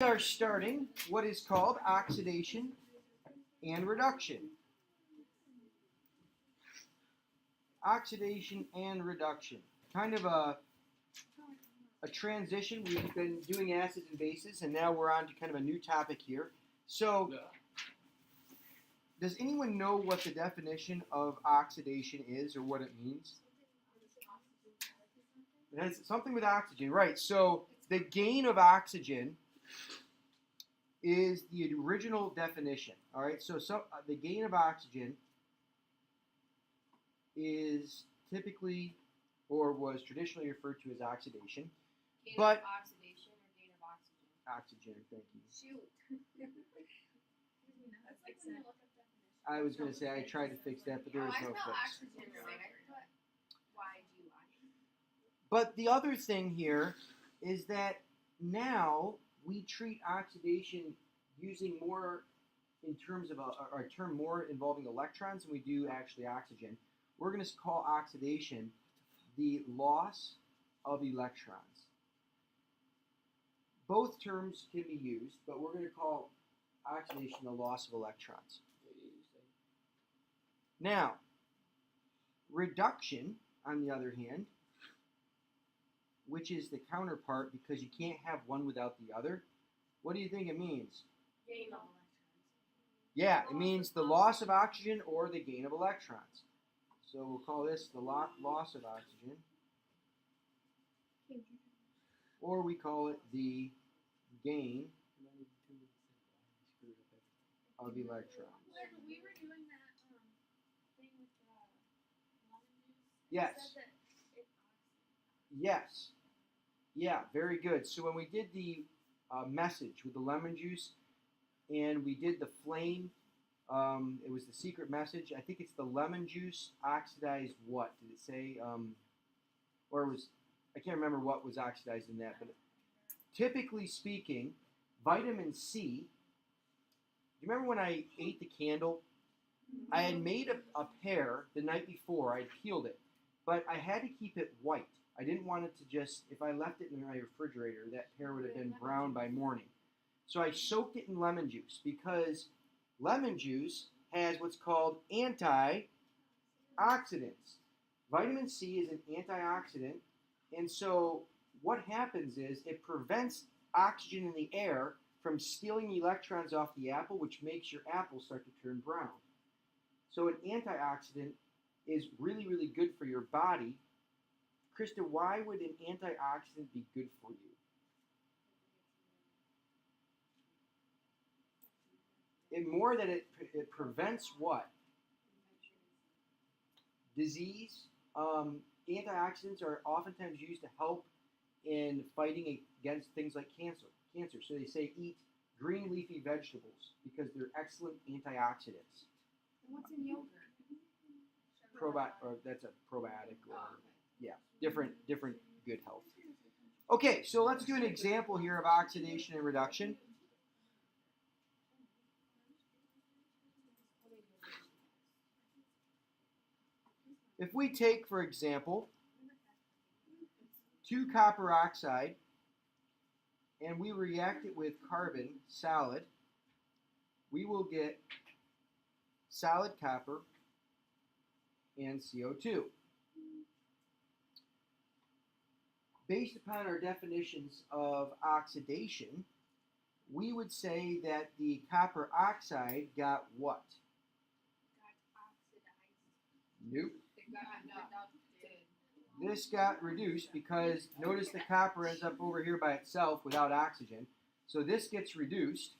We are starting what is called oxidation and reduction. Oxidation and reduction. Kind of a transition. We've been doing acids and bases, and now we're on to kind of a new topic here. So, does anyone know what the definition of oxidation is or what it means? It has something with oxygen, right? So, the gain of oxygen is the original definition. All right, so the gain of oxygen is typically or was traditionally referred to as oxidation. Gain But of oxidation or gain of oxygen? Oxygen, thank you. Shoot. That's like I was going to say I tried to fix that, but there was no fix. Oxygen right, but why do you But the other thing here is that now we treat oxidation using more in terms of a term more involving electrons than we do actually oxygen. We're going to call oxidation the loss of electrons. Both terms can be used, but we're going to call oxidation the loss of electrons. Now, reduction, on the other hand, which is the counterpart because you can't have one without the other, what do you think it means? gain of electrons? Yeah, it means the loss of oxygen or the gain of electrons. So we'll call this the loss of oxygen, or we call it the gain of electrons. We were doing that thing with lemon juice. Yes. It said that it Yes. Yeah, very good. So when we did the message with the lemon juice and we did the flame, it was the secret message. I think it's the lemon juice oxidized what? Did it say? Or it was, I can't remember what was oxidized in that. But typically speaking, vitamin C, do you remember when I ate the candle? I had made a pear the night before. I had peeled it. But I had to keep it white. I didn't want it to just, if I left it in my refrigerator, that pear would have been brown by morning. So I soaked it in lemon juice because lemon juice has what's called antioxidants. Vitamin C is an antioxidant, and so what happens is it prevents oxygen in the air from stealing electrons off the apple, which makes your apple start to turn brown. So an antioxidant is really, really good for your body. Krista, why would an antioxidant be good for you? In more that it prevents what? Disease. Antioxidants are oftentimes used to help in fighting against things like cancer. So they say eat green leafy vegetables because they're excellent antioxidants. And what's in yogurt? That's a probiotic, or yeah, different good health. Okay, so let's do an example here of oxidation and reduction. If we take, for example, 2 copper oxide and we react it with carbon, solid, we will get solid copper and CO2. Based upon our definitions of oxidation, we would say that the copper oxide got what? Got oxidized. Nope. It got reduced. This got reduced because notice the copper ends up over here by itself without oxygen. So this gets reduced,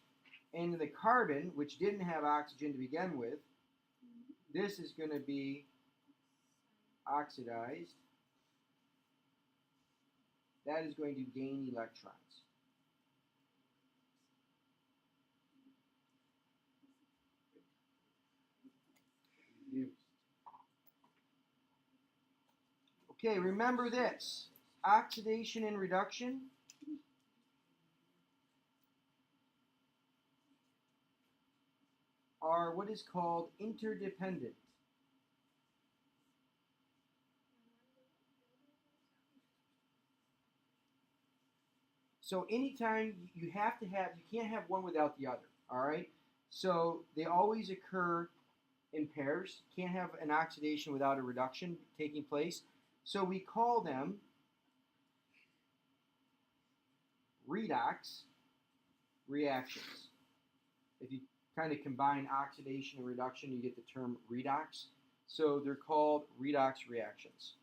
and the carbon, which didn't have oxygen to begin with, this is going to be oxidized. That is going to gain electrons. Okay, remember this. Oxidation and reduction are what is called interdependent. So anytime you have to have, you can't have one without the other. All right. So they always occur in pairs. Can't have an oxidation without a reduction taking place. So we call them redox reactions. If you kind of combine oxidation and reduction, you get the term redox. So they're called redox reactions.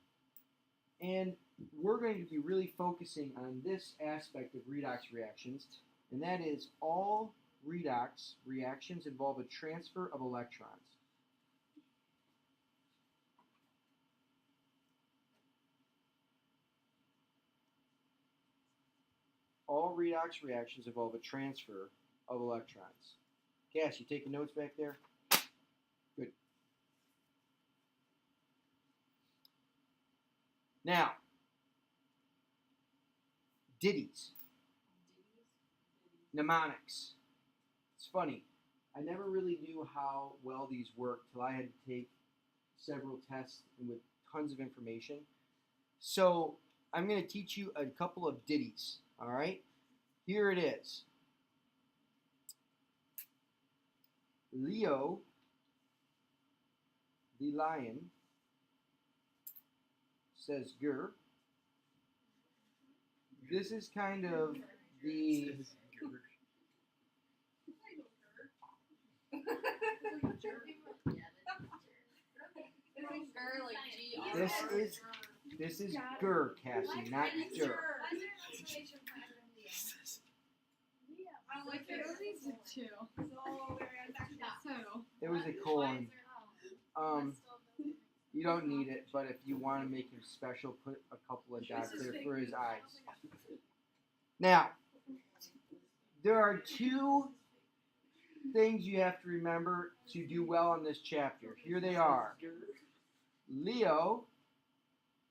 And we're going to be really focusing on this aspect of redox reactions, and that is all redox reactions involve a transfer of electrons. All redox reactions involve a transfer of electrons. Cass, you taking notes back there? Good. Now, ditties, mnemonics. It's funny. I never really knew how well these worked till I had to take several tests and with tons of information. So I'm going to teach you a couple of ditties. All right? Here it is. Leo, the lion, says grr. This is kind of the this is grr, Cassie, not dur. I like it. It was a colon. You don't need it, but if you want to make him special, put a couple of dots there for his eyes. Now, there are two things you have to remember to do well in this chapter. Here they are. Leo,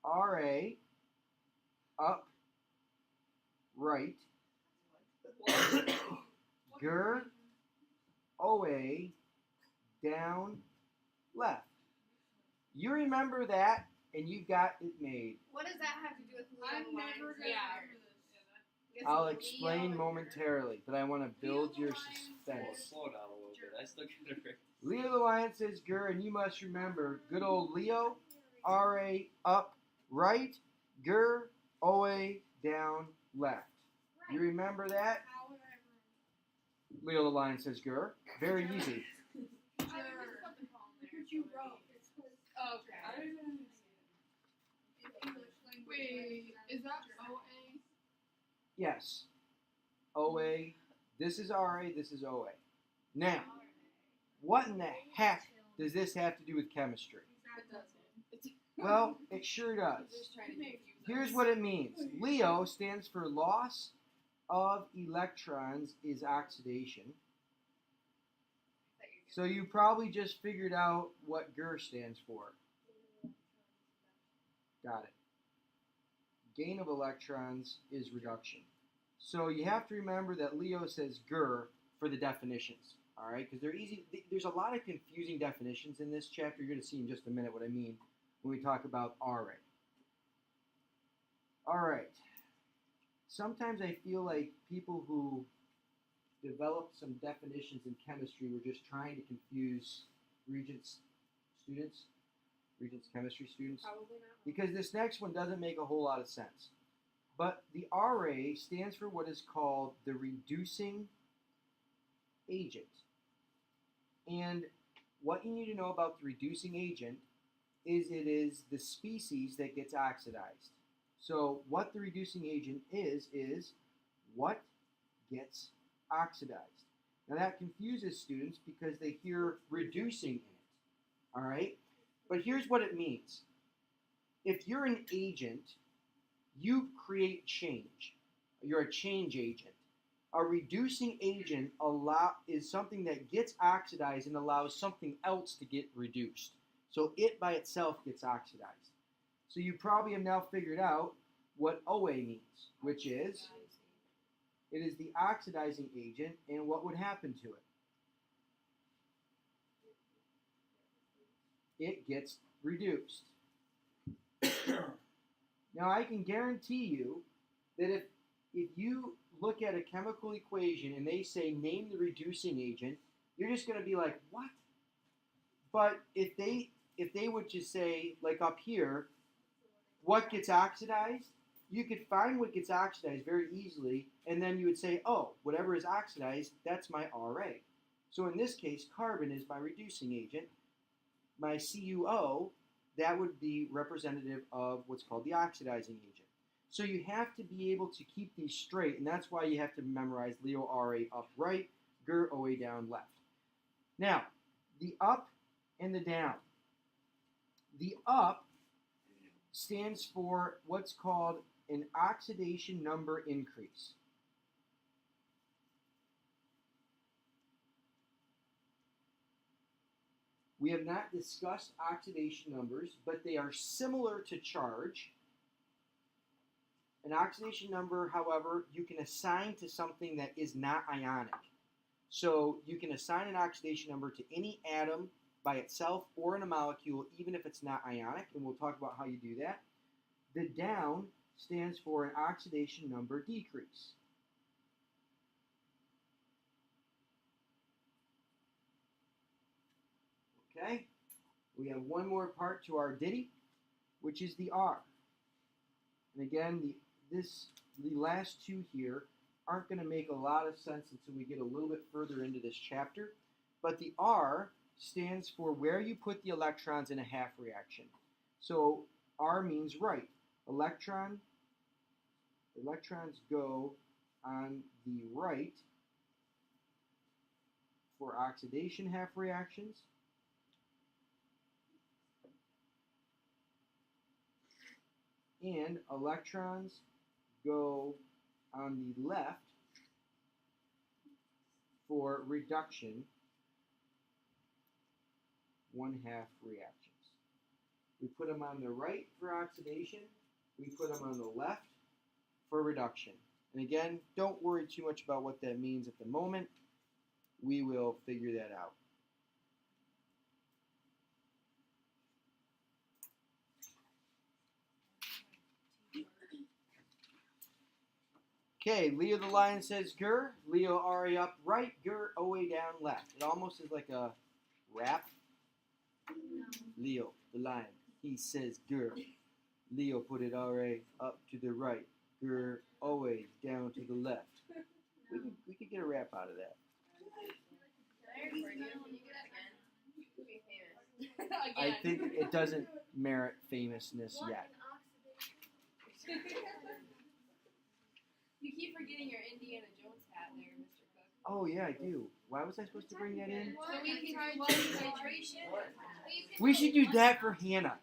R-A, up, right. Gur, O-A, down, left. You remember that, and you got it made. What does that have to do with I'm never gonna remember this. I'll explain momentarily, but I want to build your Well, suspense. slow down a little bit. I still get it right. Leo the lion says gur, and you must remember, good old Leo, R-A, up, right, gur, O-A, down, left. You remember that? How would I remember? Leo the lion says gur. Very easy. Look what you wrote. Okay. Wait, is that O-A? Yes. O-A, this is R-A, this is O-A. Now, what in the heck does this have to do with chemistry? It doesn't. Well, it sure does. Here's what it means. Leo stands for loss of electrons is oxidation. So you probably just figured out what GER stands for. Got it. Gain of electrons is reduction. So you have to remember that Leo says GER for the definitions. All right, because they're easy. There's a lot of confusing definitions in this chapter. You're going to see in just a minute what I mean when we talk about RA. All right. Sometimes I feel like people who developed some definitions in chemistry were just trying to confuse Regents students, Regents chemistry students, Probably not. because this next one doesn't make a whole lot of sense. But the RA stands for what is called the reducing agent. And what you need to know about the reducing agent is it is the species that gets oxidized. So what the reducing agent is what gets oxidized. Now that confuses students because they hear reducing in it. All right? But here's what it means. If you're an agent, you create change. You're a change agent. A reducing agent is something that gets oxidized and allows something else to get reduced. So it by itself gets oxidized. So you probably have now figured out what OA means, which is it is the oxidizing agent, and what would happen to it? It gets reduced. Now I can guarantee you that if you look at a chemical equation and they say name the reducing agent, you're just going to be like, what? But if they would just say, like up here, what gets oxidized, you could find what gets oxidized very easily, and then you would say, oh, whatever is oxidized, that's my Ra. So in this case, carbon is my reducing agent. My CuO, that would be representative of what's called the oxidizing agent. So you have to be able to keep these straight, and that's why you have to memorize Leo Ra up right, Ger Oa down left. Now, the up and the down. The up stands for what's called an oxidation number increase. We have not discussed oxidation numbers, but they are similar to charge. An oxidation number, however, you can assign to something that is not ionic. So you can assign an oxidation number to any atom by itself or in a molecule, even if it's not ionic, and we'll talk about how you do that. The down stands for an oxidation number decrease. Okay, we have one more part to our ditty, which is the R. And again, the last two here aren't going to make a lot of sense until we get a little bit further into this chapter. But the R stands for where you put the electrons in a half reaction. So R means right. Electrons go on the right for oxidation half reactions. And electrons go on the left for reduction 1/2 reactions. We put them on the right for oxidation. We put them on the left for reduction. And again, don't worry too much about what that means at the moment. We will figure that out. Okay, Leo the lion says Ger. Leo Ra up right, Ger Oa down left. It almost is like a rap. Leo the lion, he says Ger. Leo put it Ra up to the right, Ger Oa down to the left. We could get a rap out of that. I think it doesn't merit famousness yet. You keep forgetting your Indiana Jones hat there, Mr. Cook. Oh yeah, I do. Why was I supposed to bring that in? So we can do water hydration. We should do that for Hannah.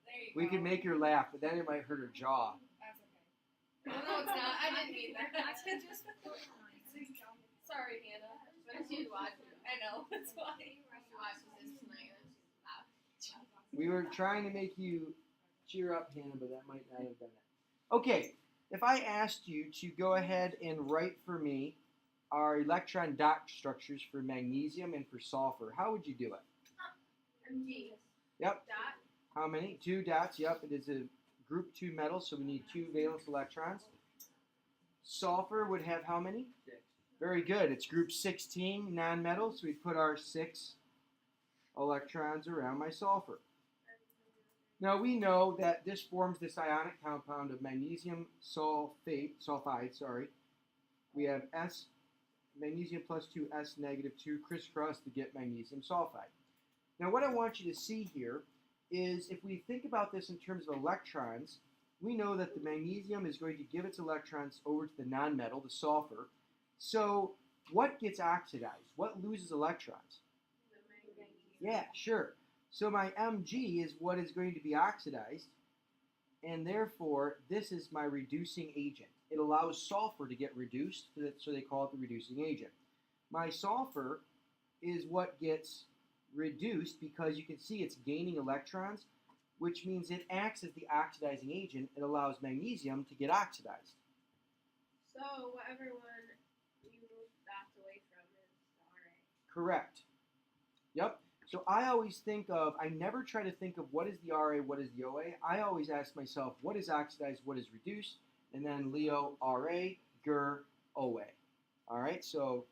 There you We go. could make her laugh, but then it might hurt her jaw. That's okay. No, it's not. I didn't mean that. Sorry, Hannah. But she's watching. I know. That's why. She watches this tonight. We were trying to make you cheer up, Hannah, but that might not have done it. Okay, if I asked you to go ahead and write for me our electron dot structures for magnesium and for sulfur, how would you do it? MG. Yep. Dot. How many? 2 dots. Yep, it is a group 2 metal, so we need 2 valence electrons. Sulfur would have how many? 6. Very good. It's group 16 non-metal, so we put our 6 electrons around my sulfur. Now we know that this forms this ionic compound of magnesium sulfide. We have S, magnesium plus 2, S negative 2, crisscross to get magnesium sulfide. Now what I want you to see here is if we think about this in terms of electrons, we know that the magnesium is going to give its electrons over to the nonmetal, the sulfur. So what gets oxidized? What loses electrons? Yeah, sure. So my Mg is what is going to be oxidized, and therefore this is my reducing agent. It allows sulfur to get reduced, so they call it the reducing agent. My sulfur is what gets reduced because you can see it's gaining electrons, which means it acts as the oxidizing agent. It allows magnesium to get oxidized. So whatever one you move dots away from is Ra. Correct. Yep. So I always think of, I never try to think of what is the Ra, what is the Oa. I always ask myself, what is oxidized, what is reduced? And then Leo, Ra, OA. All right, so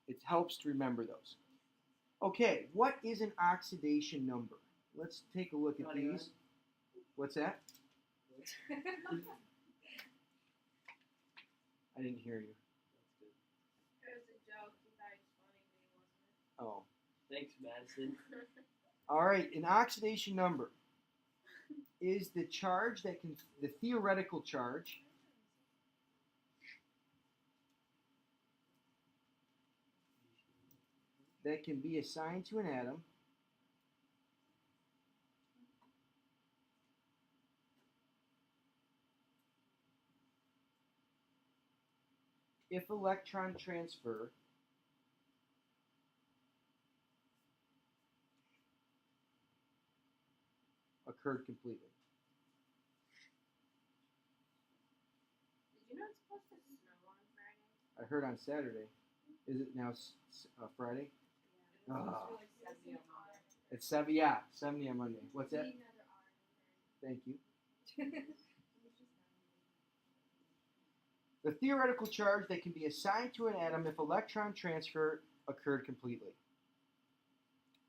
it helps to remember those. Okay, what is an oxidation number? Let's take a look at these. What's that? I didn't hear you. It was a joke. He thought he was funny, but he wasn't. Oh. Thanks, Madison. All right, an oxidation number is the charge that can, the theoretical charge that can be assigned to an atom if electron transfer occurred completely. Did you know it's supposed to snow on Friday? I heard on Saturday. Is it now Friday? Yeah. Ah. It's really 70 on Monday. It's 70 on Monday. What's that? Need another R. Thank you. The theoretical charge that can be assigned to an atom if electron transfer occurred completely.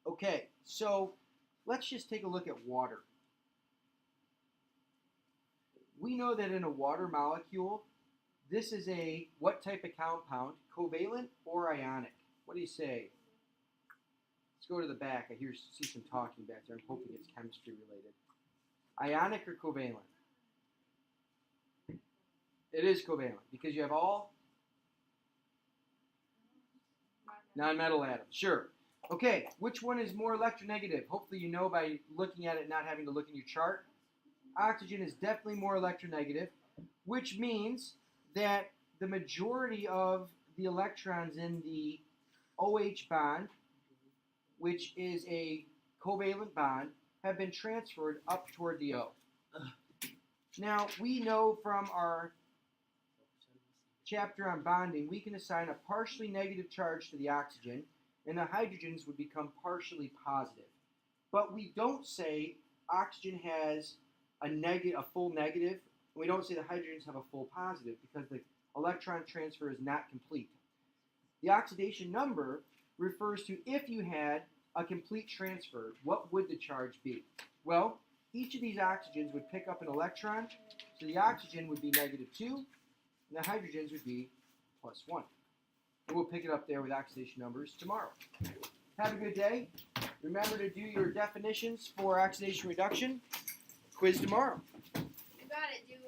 Okay, so let's just take a look at water. We know that in a water molecule, this is a what type of compound? Covalent or ionic? What do you say? Let's go to the back. I see some talking back there. I'm hoping it's chemistry related. Ionic or covalent? It is covalent because you have all non-metal atoms. Sure. Okay, which one is more electronegative? Hopefully you know by looking at it, not having to look in your chart. Oxygen is definitely more electronegative, which means that the majority of the electrons in the OH bond, which is a covalent bond, have been transferred up toward the O. Now, we know from our chapter on bonding, we can assign a partially negative charge to the oxygen, and the hydrogens would become partially positive. But we don't say oxygen has a full negative. We don't say the hydrogens have a full positive because the electron transfer is not complete. The oxidation number refers to if you had a complete transfer, what would the charge be? Well, each of these oxygens would pick up an electron, so the oxygen would be -2, and the hydrogens would be +1. And we'll pick it up there with oxidation numbers tomorrow. Have a good day. Remember to do your definitions for oxidation reduction. Quiz tomorrow. You got it, dude.